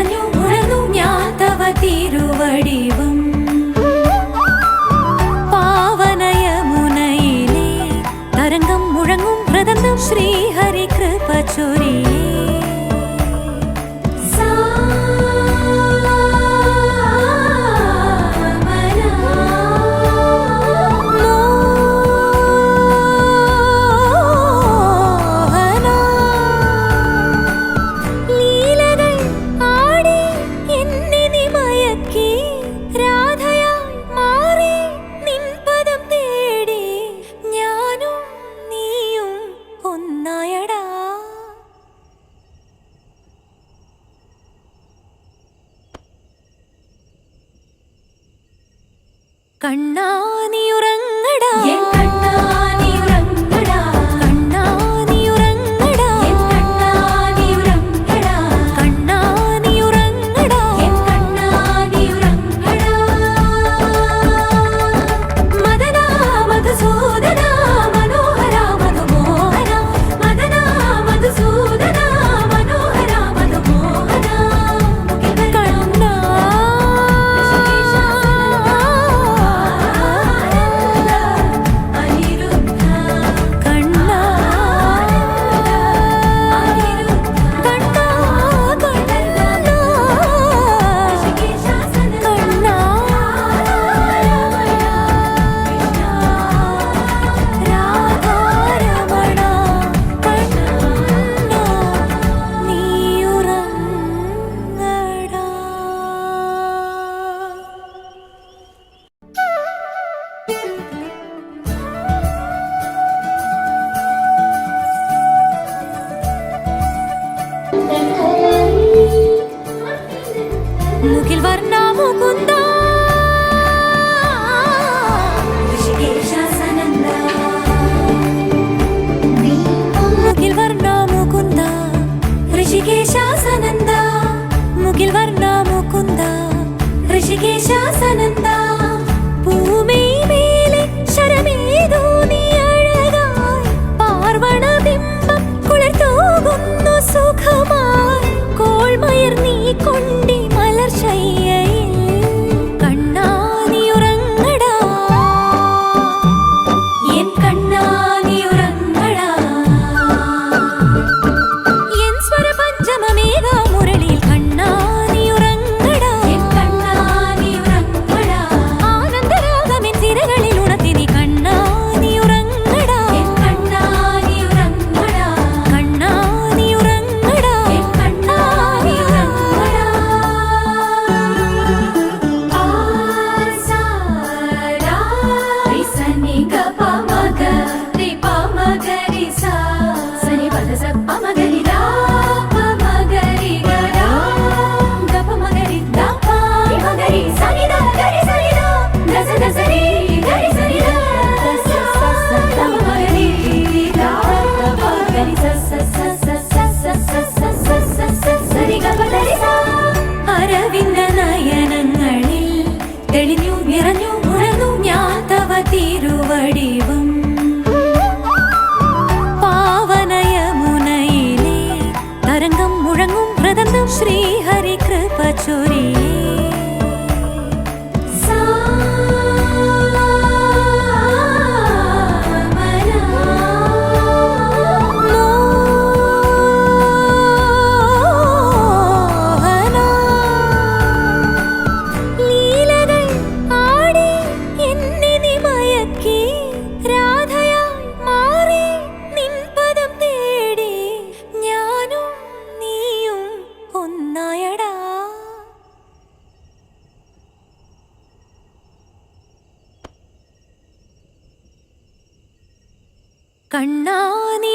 നിറഞ്ഞു ഉണർന്നു ഞാൻ തവ തിരുവടിവും പാവനയമുനയിലെ തരംഗം മുഴങ്ങും മൃദന്തം ശ്രീഹരി കൃപ ചൊരിയേ കണ്ണാ നീ ഉറങ്ങടാ എൻ കണ്ണാ നീ ഉറങ്ങടാ കണ്ണാ നീ ഉറങ്ങടാ എൻ കണ്ണാ നീ ഉറങ്ങടാ കണ്ണാ നീ ഉറങ്ങടാ എൻ കണ്ണാ നീ ഉറങ്ങടാ മദനാ മധുസൂദനാ മനോഹര മധുമോഹന മദനാ മധുസൂദനാ മനോഹര മധുമോഹന കണ്ണാ മുകിൽ വർണ്ണ മുകുന്ദ ഋഷികേശാസനന്ദ മുകിൽ വർണ്ണ മുകുന്ദ ഋഷികേശാസനന്ദ മുകിൽ വർണ്ണ മുകുന്ദ ഋഷികേശാസനന്ദ ഭൂമി മേലെ ശരമേതോ നീ അഴകായി പാർവണ ബിംബം കുളിർത്തൂകുന്നു സുഖമായി കോൾമയർ നീ കൊണ്ടി കണ്ണാ നീ ഉറങ്ങടാ എൻ കണ്ണാ നീ ഉറങ്ങടാ എൻ സ്വര പഞ്ചമമേഘ മുരളിയിൽ കണ്ണാ നീ ഉറങ്ങടാ എൻ കണ്ണാ നീ ഉറങ്ങടാ ആനന്ദരാഗമെൻ സിരകളിൽ ഉണർത്തി നീ കണ്ണാ നീ ഉറങ്ങടാ എൻ കണ്ണാ നീ ഉറങ്ങടാ കണ്ണാ നീ ഉറങ്ങടാ എൻ കണ്ണാ നീ ഉറങ്ങടാ അരവിന്ദ നയനങ്ങളിൽ തെളിഞ്ഞു നിറഞ്ഞു ഉണർന്നു ഞാൻ തവ തിരുവടിവും പാവനയമുനയിലെ തരംഗം മുഴങ്ങും മൃദന്തം ശ്രീഹരി കൃപ ചൊരിയേ കണ്ണാ നീ